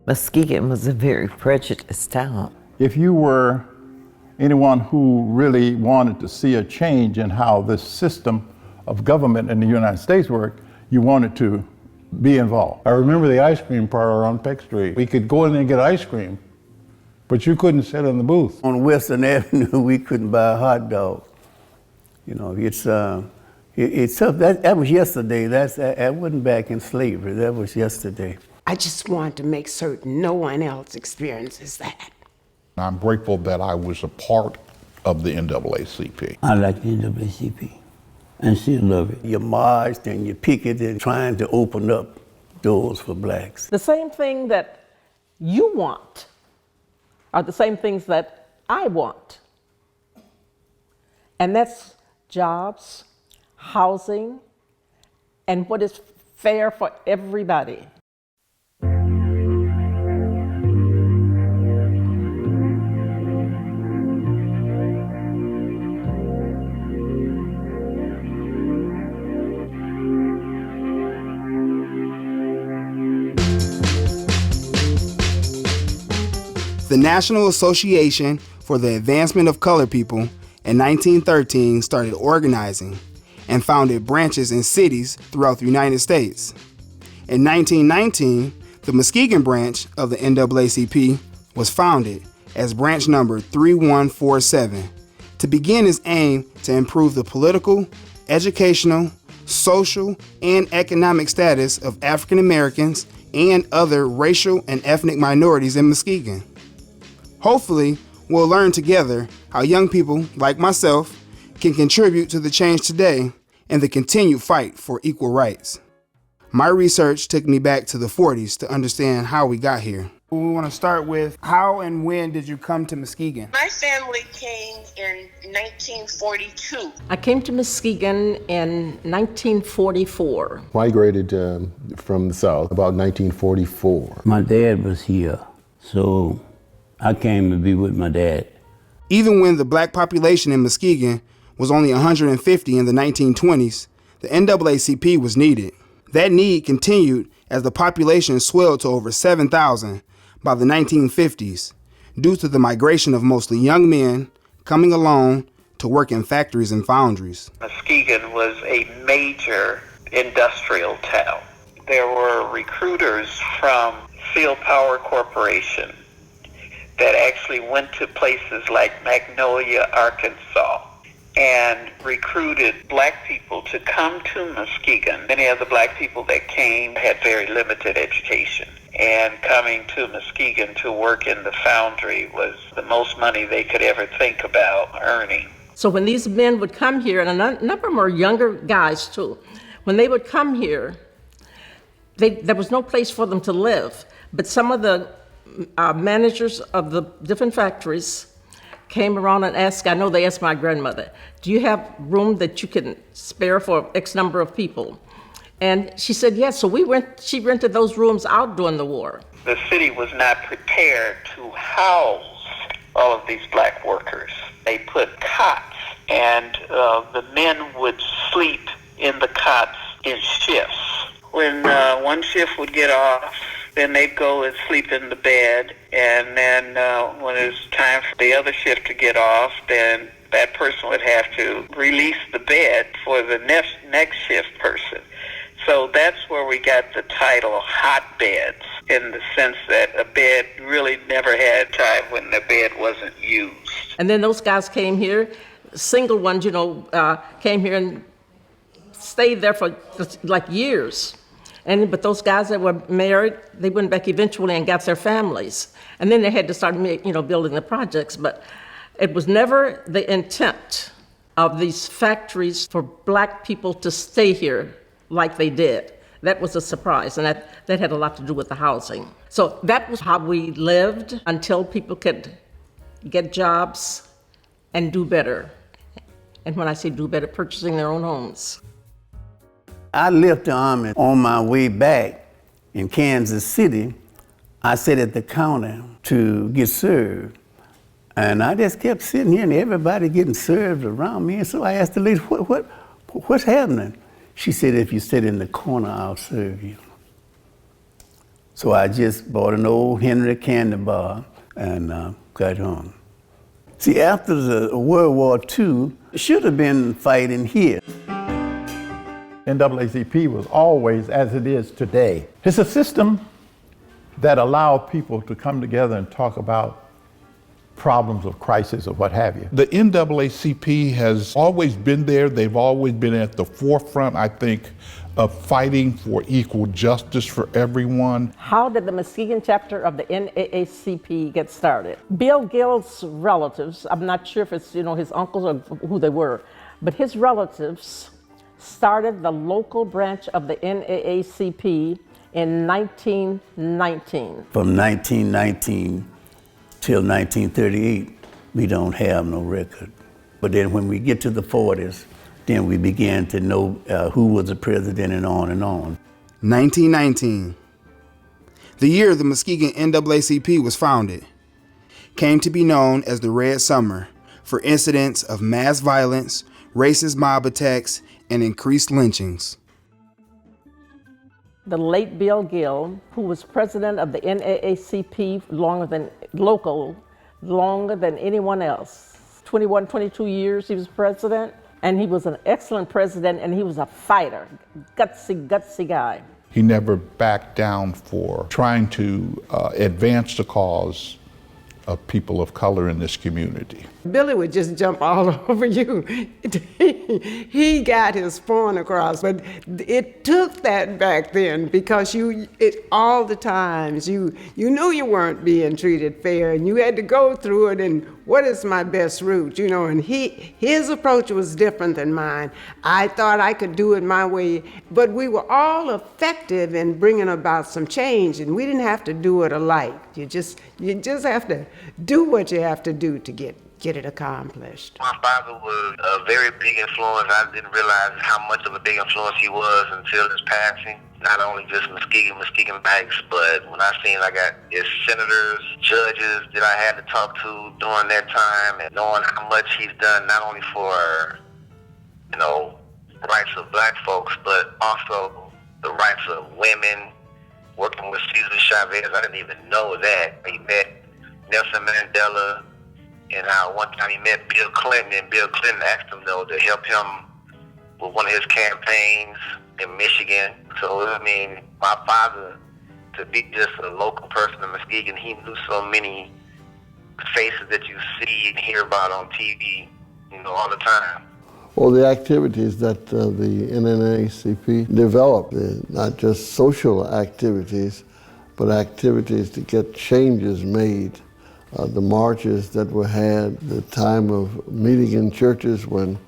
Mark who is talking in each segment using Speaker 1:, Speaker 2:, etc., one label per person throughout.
Speaker 1: Muskegon was a very prejudiced town.
Speaker 2: If you were anyone who really wanted to see a change in how this system of government in the United States worked, you wanted to be involved.
Speaker 3: I remember the ice cream parlor on Peck Street. We could go in there and get ice cream, but you couldn't sit in the booth.
Speaker 4: On Western Avenue, we couldn't buy a hot dog. You know, it's tough. That was yesterday. That wasn't back in slavery. That was yesterday.
Speaker 5: I just want to make certain no one else experiences that.
Speaker 6: I'm grateful that I was a part of the NAACP.
Speaker 7: I like the NAACP and still love it.
Speaker 4: You marched and you picketed trying to open up doors for blacks.
Speaker 8: The same thing that you want are the same things that I want. And that's jobs, housing, and what is fair for everybody.
Speaker 9: The National Association for the Advancement of Colored People in 1913 started organizing and founded branches in cities throughout the United States. In 1919, the Muskegon branch of the NAACP was founded as branch number 3147 to begin its aim to improve the political, educational, social, and economic status of African Americans and other racial and ethnic minorities in Muskegon. Hopefully, we'll learn together how young people like myself can contribute to the change today and the continued fight for equal rights. My research took me back to the 40s to understand how we got here. We want to start with, how and when did you come to Muskegon?
Speaker 10: My family came in 1942.
Speaker 8: I came to Muskegon in 1944.
Speaker 11: Migrated from the South about 1944.
Speaker 7: My dad was here, so I came to be with my dad.
Speaker 9: Even when the black population in Muskegon was only 150 in the 1920s, the NAACP was needed. That need continued as the population swelled to over 7,000 by the 1950s due to the migration of mostly young men coming along to work in factories and foundries.
Speaker 10: Muskegon was a major industrial town. There were recruiters from Field Power Corporation that actually went to places like Magnolia, Arkansas, and recruited black people to come to Muskegon. Many of the black people that came had very limited education, and coming to Muskegon to work in the foundry was the most money they could ever think about earning.
Speaker 8: So when these men would come here, and a number of them were younger guys too, when they would come here, there was no place for them to live. But some of the managers of the different factories came around and asked, I know they asked my grandmother, do you have room that you can spare for X number of people? And she said, yes. So she rented those rooms out during the war.
Speaker 10: The city was not prepared to house all of these black workers. They put cots, and the men would sleep in the cots in shifts. When one shift would get off, then they'd go and sleep in the bed, and then when it was time for the other shift to get off, then that person would have to release the bed for the next shift person. So that's where we got the title hotbeds, in the sense that a bed really never had time when the bed wasn't used.
Speaker 8: And then those guys came here, single ones, came here and stayed there for like years. But those guys that were married, they went back eventually and got their families. And then they had to start, building the projects. But it was never the intent of these factories for black people to stay here like they did. That was a surprise, and that had a lot to do with the housing. So that was how we lived until people could get jobs and do better. And when I say do better, purchasing their own homes.
Speaker 4: I left the Army on my way back in Kansas City. I sat at the counter to get served. And I just kept sitting here and everybody getting served around me. And so I asked the lady, what's happening? She said, if you sit in the corner, I'll serve you. So I just bought an old Henry candy bar and got home. See, after the World War II, should have been fighting here.
Speaker 2: NAACP was always as it is today. It's a system that allowed people to come together and talk about problems of crisis or what have you.
Speaker 6: The NAACP has always been there. They've always been at the forefront, I think, of fighting for equal justice for everyone.
Speaker 8: How did the Muskegon chapter of the NAACP get started? Bill Gill's relatives, I'm not sure if it's his uncles or who they were, but his relatives started the local branch of the NAACP in 1919.
Speaker 4: From 1919 till 1938, we don't have no record. But then when we get to the 40s, then we began to know who was the president and on and on.
Speaker 9: 1919, the year the Muskegon NAACP was founded, came to be known as the Red Summer for incidents of mass violence, racist mob attacks, and increased lynchings.
Speaker 8: The late Bill Gill, who was president of the NAACP longer than anyone else. 21, 22 years he was president, and he was an excellent president, and he was a fighter, gutsy guy.
Speaker 6: He never backed down for trying to advance the cause of people of color in this community.
Speaker 5: Billy would just jump all over you. He got his point across, but it took that back then because all the times you knew you weren't being treated fair, and you had to go through it. And what is my best route, And his approach was different than mine. I thought I could do it my way, but we were all effective in bringing about some change, and we didn't have to do it alike. You just have to do what you have to do to get it accomplished.
Speaker 10: My father was a very big influence. I didn't realize how much of a big influence he was until his passing. Not only just Muskegon Banks, but when I seen I got his senators, judges that I had to talk to during that time, and knowing how much he's done not only for, rights of black folks, but also the rights of women, working with Cesar Chavez. I didn't even know that. He met Nelson Mandela, and how one time he met Bill Clinton, and Bill Clinton asked him to help him with one of his campaigns in Michigan. So, my father, to be just a local person in Muskegon, he knew so many faces that you see and hear about on TV, all the time.
Speaker 12: Well, the activities that the NAACP developed, not just social activities, but activities to get changes made. The marches that were had, the time of meeting in churches when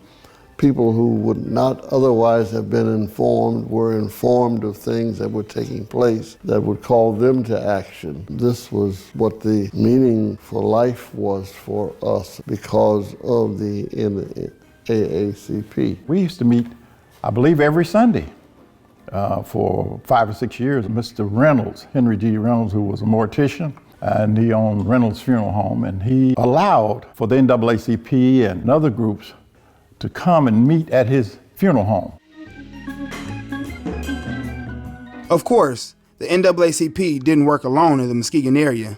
Speaker 12: people who would not otherwise have been informed were informed of things that were taking place that would call them to action. This was what the meaning for life was for us because of the NAACP.
Speaker 2: We used to meet, I believe, every Sunday for 5 or 6 years. Mr. Reynolds, Henry G. Reynolds, who was a mortician, and he owned Reynolds Funeral Home, and he allowed for the NAACP and other groups to come and meet at his funeral home.
Speaker 9: Of course, the NAACP didn't work alone in the Muskegon area.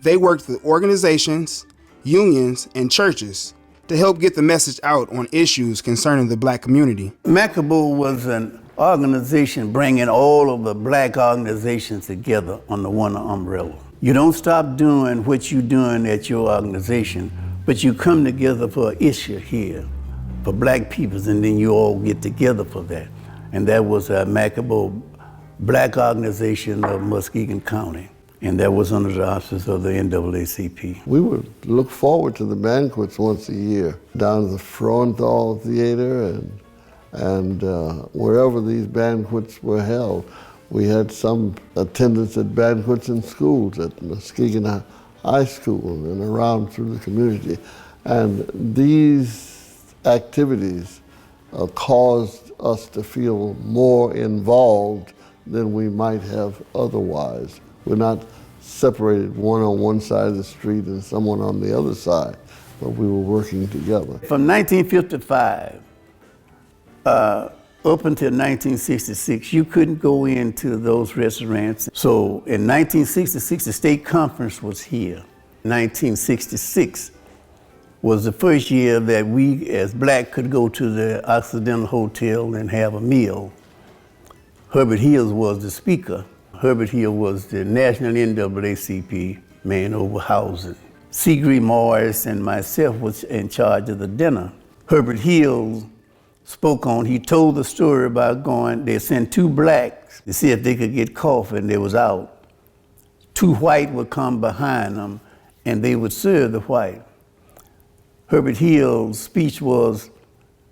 Speaker 9: They worked with organizations, unions, and churches to help get the message out on issues concerning the black community.
Speaker 4: MAACP was an organization bringing all of the black organizations together under one umbrella. You don't stop doing what you're doing at your organization, but you come together for an issue here for black peoples, and then you all get together for that. And that was a MAACP Black Organization of Muskegon County. And that was under the auspices of the NAACP.
Speaker 12: We would look forward to the banquets once a year down at the Frontal Theater and wherever these banquets were held. We had some attendance at banquets in schools, at Muskegon High School and around through the community. And these activities caused us to feel more involved than we might have otherwise. We're not separated, one on one side of the street and someone on the other side, but we were working together.
Speaker 4: From 1955 Up until 1966, you couldn't go into those restaurants. So in 1966, the state conference was here. 1966 was the first year that we, as black, could go to the Occidental Hotel and have a meal. Herbert Hills was the speaker. Herbert Hill was the national NAACP man over housing. Seagree Morris and myself was in charge of the dinner. Herbert Hill spoke on, he told the story about going, they sent 2 blacks to see if they could get coffee, and they was out. 2 white would come behind them and they would serve the white. Herbert Hill's speech was,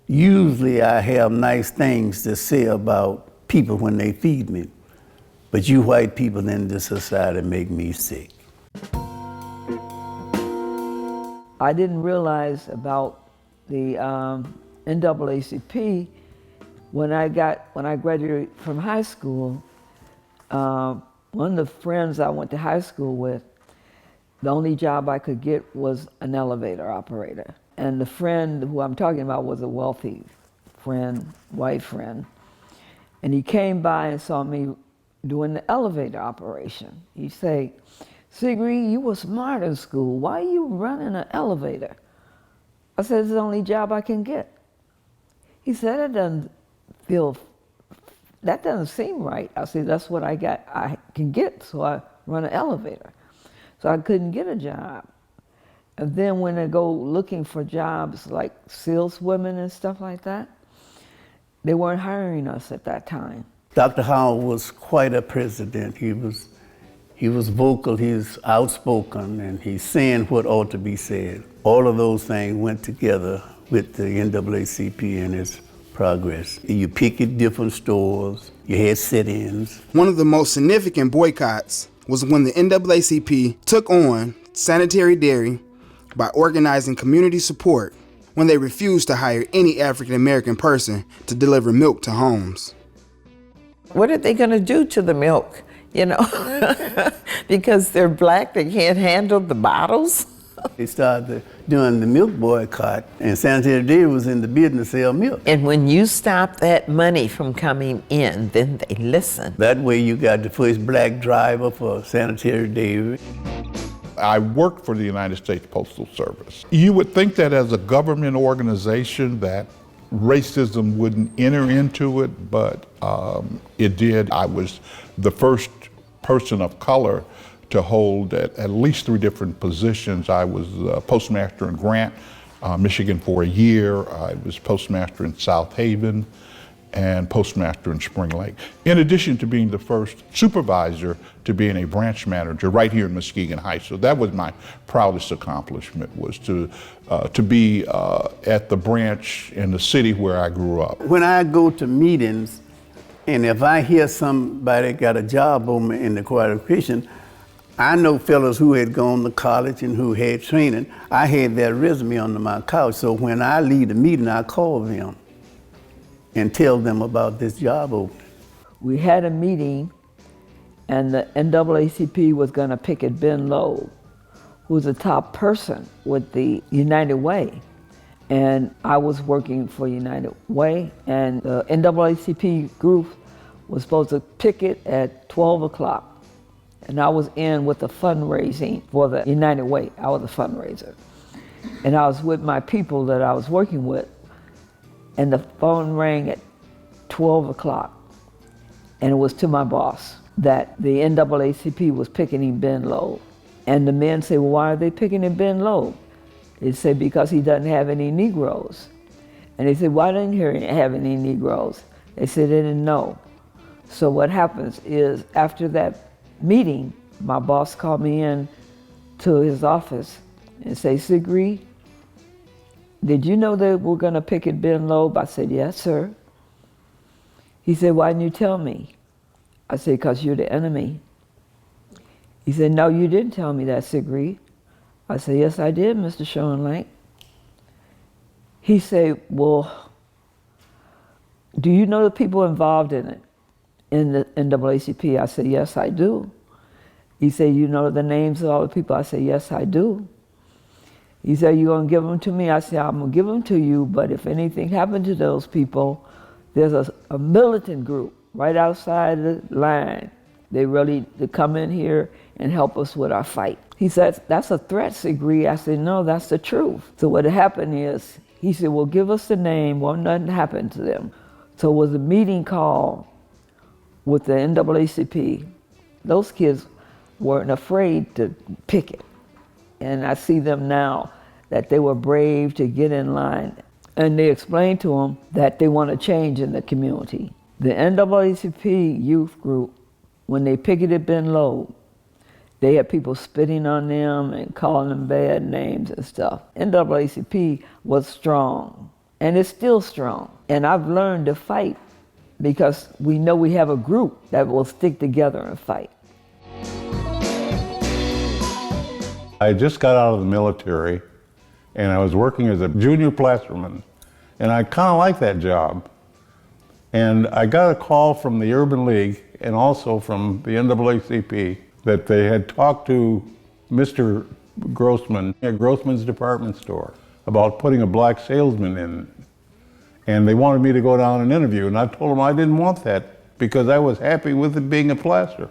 Speaker 4: usually I have nice things to say about people when they feed me, but you white people in this society make me sick.
Speaker 1: I didn't realize about the NAACP when I graduated from high school. One of the friends I went to high school with, the only job I could get was an elevator operator. And the friend who I'm talking about was a wealthy friend, white friend. And he came by and saw me doing the elevator operation. He said, "Civic, you were smart in school. Why are you running an elevator?" I said, "It's the only job I can get." He said, that doesn't seem right. I said, "That's what I can get, so I run an elevator." So I couldn't get a job. And then when I go looking for jobs like saleswomen and stuff like that, they weren't hiring us at that time.
Speaker 4: Dr. Howard was quite a president. He was vocal, he's outspoken, and he's saying what ought to be said. All of those things went together with the NAACP and its progress. You picket different stores, you had sit-ins.
Speaker 9: One of the most significant boycotts was when the NAACP took on sanitary dairy by organizing community support when they refused to hire any African American person to deliver milk to homes.
Speaker 1: What are they going to do to the milk, you know? Because they're black, they can't handle the bottles?
Speaker 4: They started doing the milk boycott, and sanitary dairy was in the business to sell milk.
Speaker 1: And when you stop that money from coming in, then they listen.
Speaker 4: That way you got the first black driver for sanitary dairy.
Speaker 6: I worked for the United States Postal Service. You would think that as a government organization that racism wouldn't enter into it, but it did. I was the first person of color to hold at least 3 different positions. I was postmaster in Grant, Michigan for a year. I was postmaster in South Haven and postmaster in Spring Lake. In addition to being the first supervisor to being a branch manager right here in Muskegon Heights. So that was my proudest accomplishment, was to be at the branch in the city where I grew up.
Speaker 4: When I go to meetings, and if I hear somebody got a job open in the qualification, I know fellows who had gone to college and who had training. I had their resume under my couch, so when I leave the meeting, I call them and tell them about this job opening.
Speaker 1: We had a meeting, and the NAACP was going to picket Ben Loeb, who's a top person with the United Way. And I was working for United Way, and the NAACP group was supposed to picket at 12 o'clock. And I was in with the fundraising for the United Way. I was a fundraiser. And I was with my people that I was working with, and the phone rang at 12 o'clock. And it was to my boss that the NAACP was picketing Ben Loeb. And the men say, "Well, why are they picketing Ben Loeb?" They said, "Because he doesn't have any Negroes." And they said, "Why didn't he have any Negroes?" They said they didn't know. So what happens is, after that meeting, my boss called me in to his office and say, "Civic, did you know that we're going to picket Ben Loeb?" I said, "Yes, sir." He said, "Why didn't you tell me?" I said, "Because you're the enemy." He said, "No, you didn't tell me that, Civic." I said, "Yes, I did, Mr. Schoenlake." He said, "Well, do you know the people involved in it, in the NAACP?" I said, "Yes, I do." He said, "You know the names of all the people?" I said, "Yes, I do." He said, "You gonna give them to me?" I said, "I'm gonna give them to you, but if anything happened to those people, There's a militant group right outside the line. They really to come in here and help us with our fight. He said, that's a threat, Sigrid. I said, no, that's the truth. So what happened is, he said, well, give us the name. Well, nothing happened to them. So it was a meeting called with the NAACP. Those kids weren't afraid to pick it. And I see them now that they were brave to get in line. And they explained to them that they want to change in the community. The NAACP youth group, when they picketed Ben Loeb, they had people spitting on them and calling them bad names and stuff. NAACP was strong, and it's still strong. And I've learned to fight because we know we have a group that will stick together and fight.
Speaker 3: I just got out of the military, and I was working as a junior plasterman, and I kind of liked that job. And I got a call from the Urban League and also from the NAACP that they had talked to Mr. Grossman at Grossman's department store about putting a black salesman in. And they wanted me to go down and interview, and I told them I didn't want that because I was happy with it being a plaster.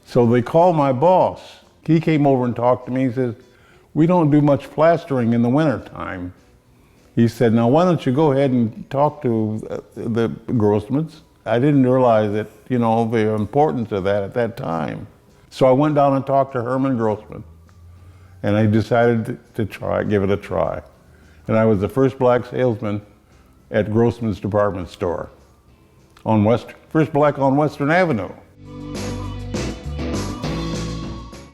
Speaker 3: So they called my boss. He came over and talked to me. He says, we don't do much plastering in the wintertime. He said, now why don't you go ahead and talk to the Grossmans? I didn't realize that, you know, the importance of that at that time. So I went down and talked to Herman Grossman, and I decided to give it a try. And I was the first black salesman at Grossman's department store, first black on Western Avenue.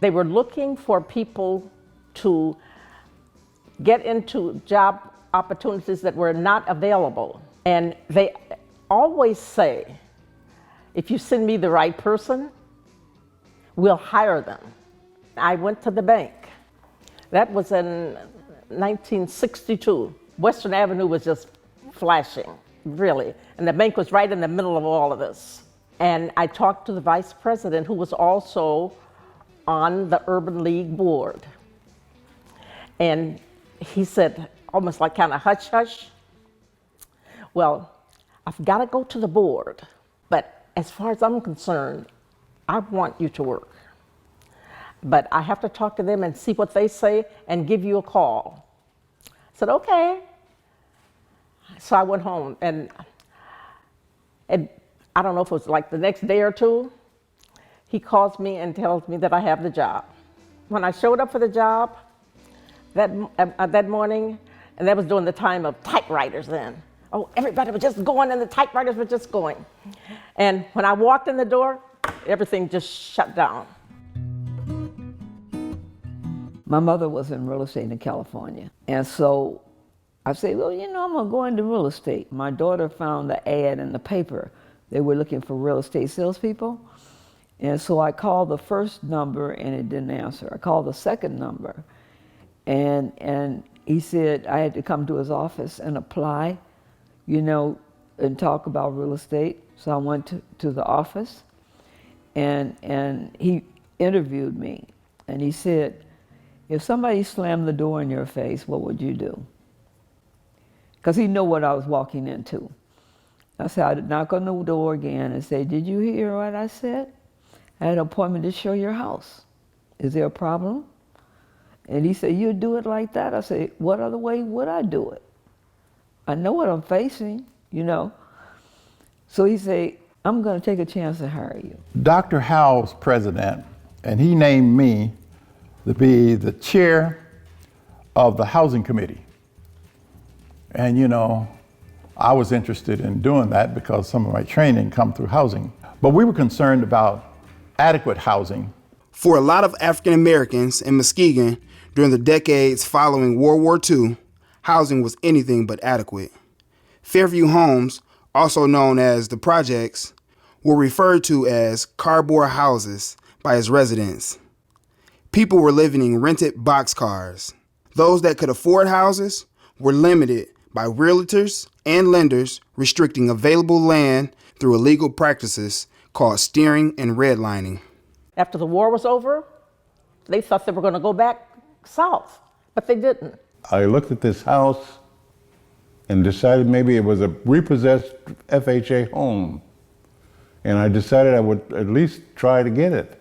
Speaker 8: They were looking for people to get into job opportunities that were not available. And they always say, if you send me the right person, we'll hire them. I went to the bank. That was in 1962. Western Avenue was just flashing, really. And the bank was right in the middle of all of this. And I talked to the vice president, who was also on the Urban League board. And he said, almost like kind of hush hush, well, I've got to go to the board, but as far as I'm concerned, I want you to work. But I have to talk to them and see what they say and give you a call. I said, okay. So I went home, and I don't know if it was like the next day or two, he calls me and tells me that I have the job. When I showed up for the job that morning, and that was during the time of typewriters then. Oh, everybody was just going and the typewriters were just going. And when I walked in the door, everything just shut down.
Speaker 1: My mother was in real estate in California. And so I said, well, you know, I'm gonna go into real estate. My daughter found the ad in the paper. They were looking for real estate salespeople. And so I called the first number and it didn't answer. I called the second number and he said I had to come to his office and apply, you know, and talk about real estate. So I went to the office and he interviewed me and he said, if somebody slammed the door in your face, what would you do? Because he knew what I was walking into. I said, I'd knock on the door again and say, did you hear what I said? I had an appointment to show your house. Is there a problem? And he said, you'd do it like that? I said, what other way would I do it? I know what I'm facing, you know. So he said, I'm going to take a chance to hire you.
Speaker 2: Dr. Howe's president, and he named me to be the chair of the housing committee. And you know, I was interested in doing that because some of my training come through housing. But we were concerned about adequate housing.
Speaker 9: For a lot of African Americans in Muskegon during the decades following World War II, housing was anything but adequate. Fairview homes, also known as the projects, were referred to as cardboard houses by its residents. People were living in rented boxcars. Those that could afford houses were limited by realtors and lenders restricting available land through illegal practices called steering and redlining.
Speaker 8: After the war was over, they thought they were going to go back south, but they didn't.
Speaker 3: I looked at this house and decided maybe it was a repossessed FHA home. And I decided I would at least try to get it.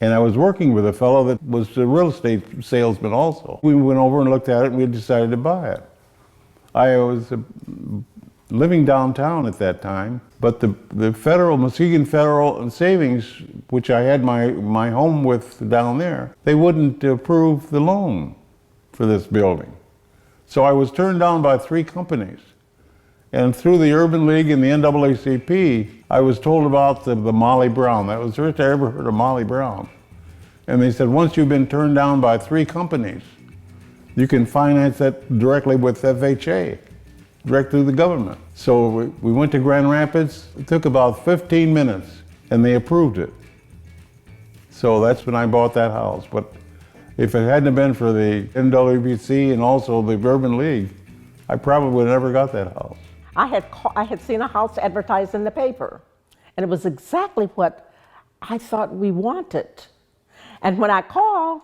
Speaker 3: And I was working with a fellow that was a real estate salesman also. We went over and looked at it and we decided to buy it. I was living downtown at that time, but the Muskegon Federal Savings, which I had my home with down there, they wouldn't approve the loan for this building. So I was turned down by 3 companies. And through the Urban League and the NAACP, I was told about the Molly Brown. That was the first I ever heard of Molly Brown. And they said, once you've been turned down by 3 companies, you can finance that directly with FHA, direct through the government. So we went to Grand Rapids. It took about 15 minutes, and they approved it. So that's when I bought that house. But if it hadn't have been for the NAACP and also the Urban League, I probably would have never got that house.
Speaker 8: I had seen a house advertised in the paper, and it was exactly what I thought we wanted. And when I called,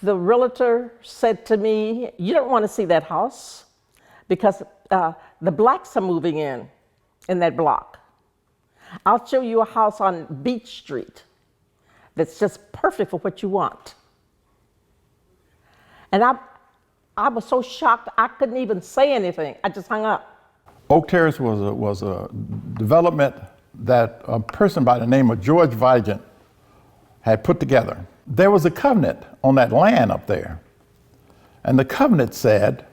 Speaker 8: the realtor said to me, you don't want to see that house because the blacks are moving in that block. I'll show you a house on Beach Street that's just perfect for what you want. And I was so shocked I couldn't even say anything. I just hung up.
Speaker 2: Oak Terrace was a development that a person by the name of George Vigent had put together. There was a covenant on that land up there. And the covenant said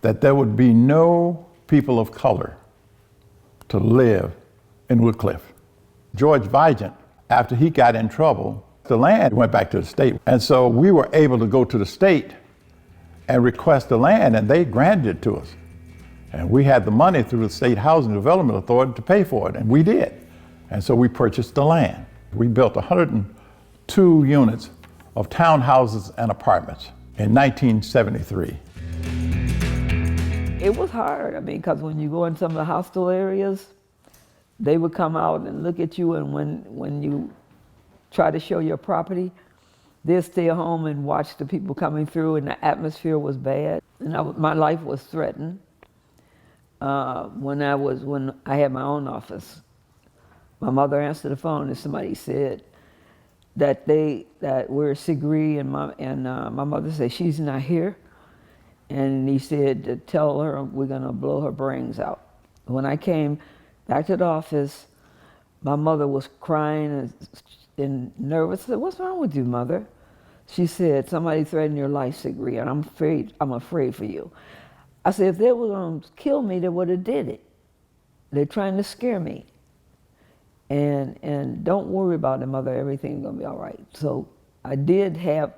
Speaker 2: that there would be no people of color to live in Woodcliff. George Vigent, after he got in trouble, the land went back to the state. And so we were able to go to the state and request the land, and they granted it to us. And we had the money through the State Housing Development Authority to pay for it, and we did. And so we purchased the land. We built 102 units of townhouses and apartments in 1973.
Speaker 1: It was hard, because when you go in some of the hostile areas, they would come out and look at you, and when you try to show your property, they'd stay home and watch the people coming through, and the atmosphere was bad, and my life was threatened. When I had my own office, my mother answered the phone and somebody said that we're Sigri, and my mother said she's not here, and he said to tell her we're gonna blow her brains out. When I came back to the office, my mother was crying and nervous. I said, "What's wrong with you, Mother?" She said, "Somebody threatened your life, Sigri, and I'm afraid for you." I said, "If they were going to kill me, they would have did it. They're trying to scare me. And don't worry about it, Mother. Everything's going to be all right." So I did have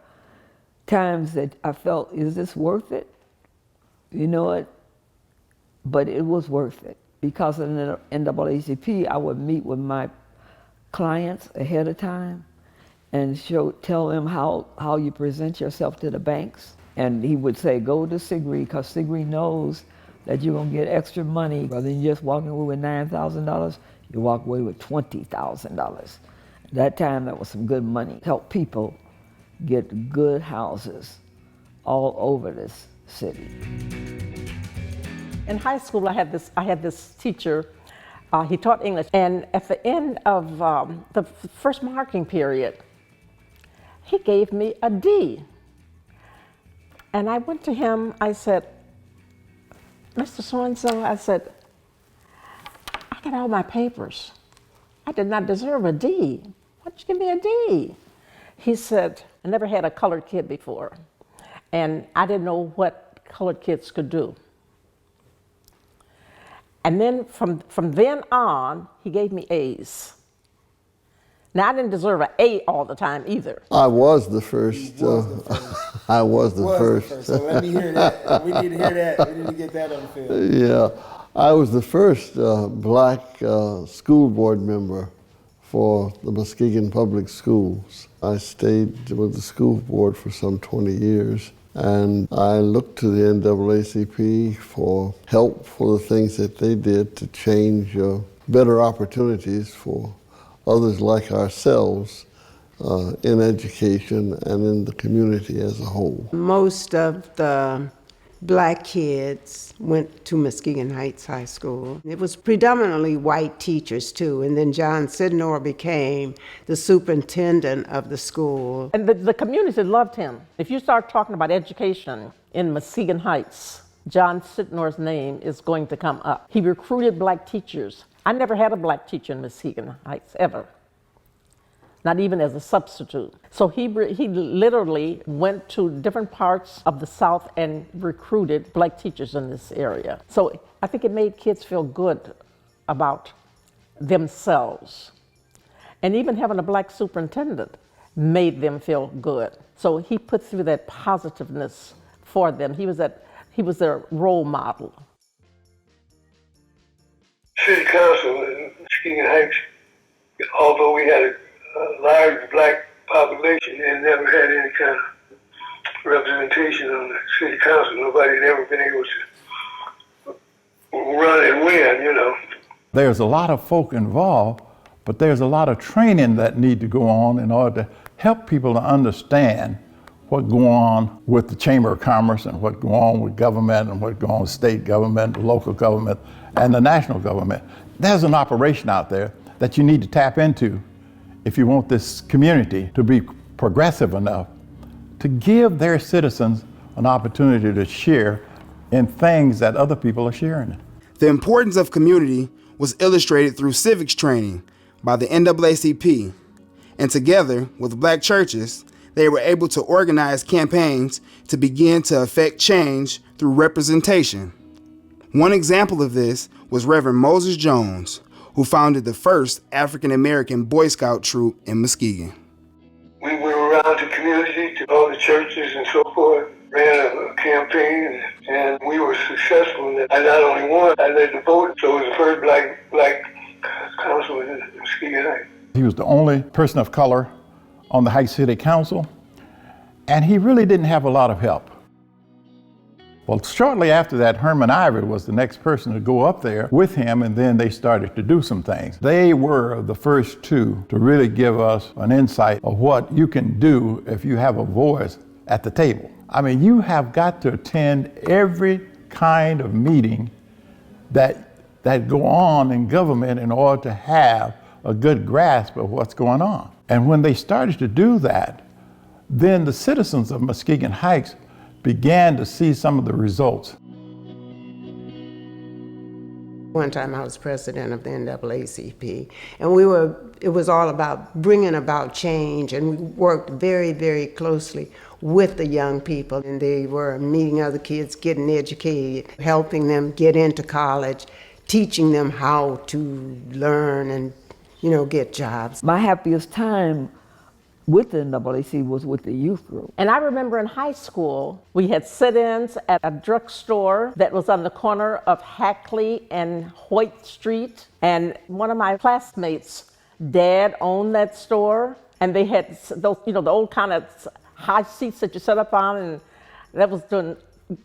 Speaker 1: times that I felt, is this worth it? You know what? But it was worth it. Because of the NAACP, I would meet with my clients ahead of time and tell them how you present yourself to the banks. And he would say, go to Sigri, because Sigri knows that you're going to get extra money. Rather than just walking away with $9,000, you walk away with $20,000. That time, that was some good money. Help people get good houses all over this city.
Speaker 8: In high school, I had this teacher. He taught English. And at the end of the first marking period, he gave me a D. And I went to him, I said, "Mr. So-and-so," I said, "I got all my papers. I did not deserve a D. Why'd you give me a D?" He said, "I never had a colored kid before, and I didn't know what colored kids could do." And then from then on, he gave me A's. Now, I didn't deserve an A all the time either.
Speaker 12: I was the first. I was the first.
Speaker 9: So let me hear that. We need to hear that. We need to get that on film.
Speaker 12: Yeah, I was the first black school board member for the Muskegon Public Schools. I stayed with the school board for some 20 years, and I looked to the NAACP for help for the things that they did to change better opportunities for others like ourselves in education and in the community as a whole.
Speaker 5: Most of the black kids went to Muskegon Heights High School. It was predominantly white teachers too, and then John Sidnor became the superintendent of the school.
Speaker 8: And the community loved him. If you start talking about education in Muskegon Heights, John Sidnor's name is going to come up. He recruited black teachers. I never had a black teacher in Muskegon Heights, ever. Not even as a substitute. So he literally went to different parts of the South and recruited black teachers in this area. So I think it made kids feel good about themselves. And even having a black superintendent made them feel good. So he put through that positiveness for them. He was their role model.
Speaker 13: City Council in Muskegon Heights, although we had a large black population, and never had any kind of representation on the city council. Nobody had ever been able to run and win, you know.
Speaker 2: There's a lot of folk involved, but there's a lot of training that need to go on in order to help people to understand what go on with the Chamber of Commerce and what go on with government and what go on with state government, local government, and the national government. There's an operation out there that you need to tap into if you want this community to be progressive enough to give their citizens an opportunity to share in things that other people are sharing in.
Speaker 9: The importance of community was illustrated through civics training by the NAACP, and together with black churches, they were able to organize campaigns to begin to affect change through representation. One example of this was Reverend Moses Jones, who founded the first African-American Boy Scout troop in Muskegon.
Speaker 13: We went around to community, to all the churches and so forth, ran a campaign, and we were successful in that. I not only won, I led the vote, so it was the first black councilman in Muskegon Heights.
Speaker 2: He was the only person of color on the Heights City Council, and he really didn't have a lot of help. Well, shortly after that, Herman Ivory was the next person to go up there with him, and then they started to do some things. They were the first two to really give us an insight of what you can do if you have a voice at the table. I mean, you have got to attend every kind of meeting that go on in government in order to have a good grasp of what's going on. And when they started to do that, then the citizens of Muskegon Heights began to see some of the results.
Speaker 5: One time I was president of the NAACP, and it was all about bringing about change, and we worked very, very closely with the young people, and they were meeting other kids, getting educated, helping them get into college, teaching them how to learn and, get jobs.
Speaker 1: My happiest time with the NAACP was with the youth group.
Speaker 8: And I remember in high school, we had sit-ins at a drugstore that was on the corner of Hackley and Hoyt Street. And one of my classmates' dad owned that store. And they had those, the old kind of high seats that you set up on. And that was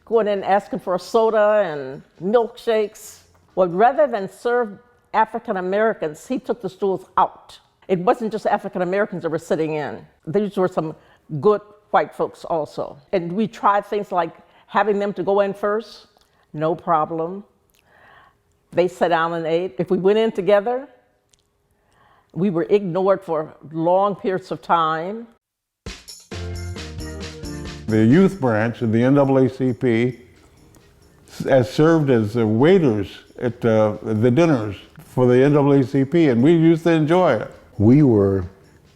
Speaker 8: going in and asking for a soda and milkshakes. Well, rather than serve African Americans, he took the stools out. It wasn't just African Americans that were sitting in. These were some good white folks also. And we tried things like having them to go in first, no problem. They sat down and ate. If we went in together, we were ignored for long periods of time.
Speaker 3: The youth branch of the NAACP has served as waiters at the dinners for the NAACP, and we used to enjoy it.
Speaker 11: We were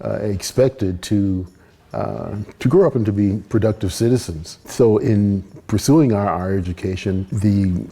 Speaker 11: expected to grow up and to be productive citizens. So in pursuing our education, the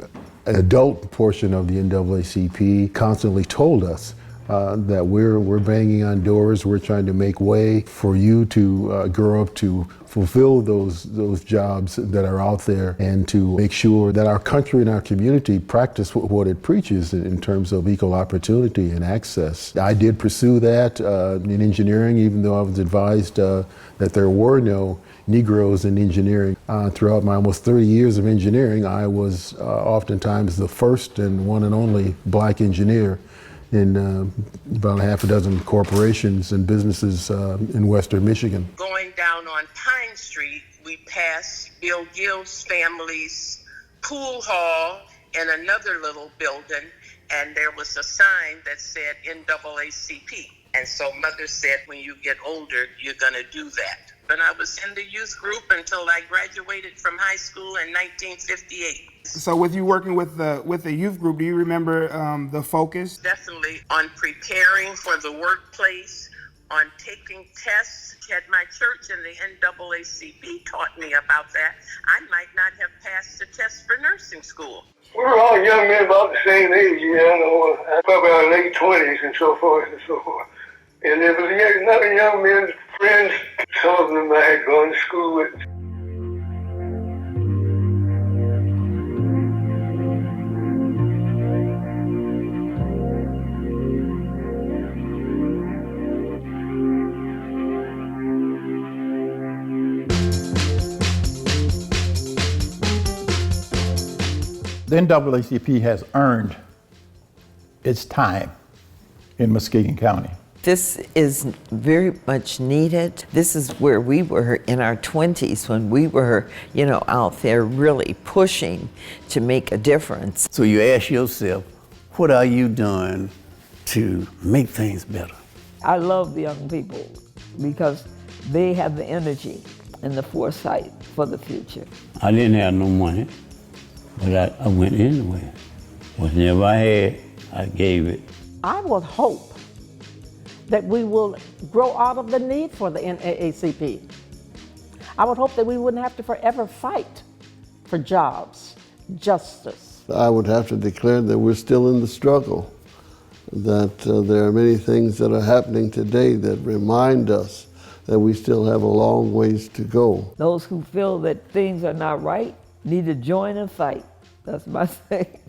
Speaker 11: adult portion of the NAACP constantly told us that we're banging on doors, we're trying to make way for you to grow up to fulfill those jobs that are out there, and to make sure that our country and our community practice what it preaches in terms of equal opportunity and access. I did pursue that in engineering, even though I was advised that there were no Negroes in engineering. Throughout my almost 30 years of engineering, I was oftentimes the first and one and only black engineer in about a half a dozen corporations and businesses in Western Michigan.
Speaker 14: Going down on Pine Street, we passed Bill Gill's family's
Speaker 10: pool hall in another little building, and there was a sign that said NAACP. And so Mother said, when you get older, you're going to do that. And I was in the youth group until I graduated from high school in 1958.
Speaker 9: So with you working with the youth group, do you remember the focus?
Speaker 10: Definitely on preparing for the workplace, on taking tests. Had my church and the NAACP taught me about that, I might not have passed the test for nursing school.
Speaker 13: We were all young men about the same age, probably our late 20s and so forth and so forth. And there was another young man's friends, some of them I had gone to school with.
Speaker 2: The NAACP has earned its time in Muskegon County.
Speaker 1: This is very much needed. This is where we were in our 20s when we were, out there really pushing to make a difference.
Speaker 4: So you ask yourself, what are you doing to make things better?
Speaker 1: I love the young people because they have the energy and the foresight for the future.
Speaker 7: I didn't have no money, but I went anyway. Whatever I had, I gave it.
Speaker 14: I would hope that we will grow out of the need for the NAACP. I would hope that we wouldn't have to forever fight for jobs, justice.
Speaker 12: I would have to declare that we're still in the struggle, that there are many things that are happening today that remind us that we still have a long ways to go.
Speaker 1: Those who feel that things are not right need to join and fight. That's my thing.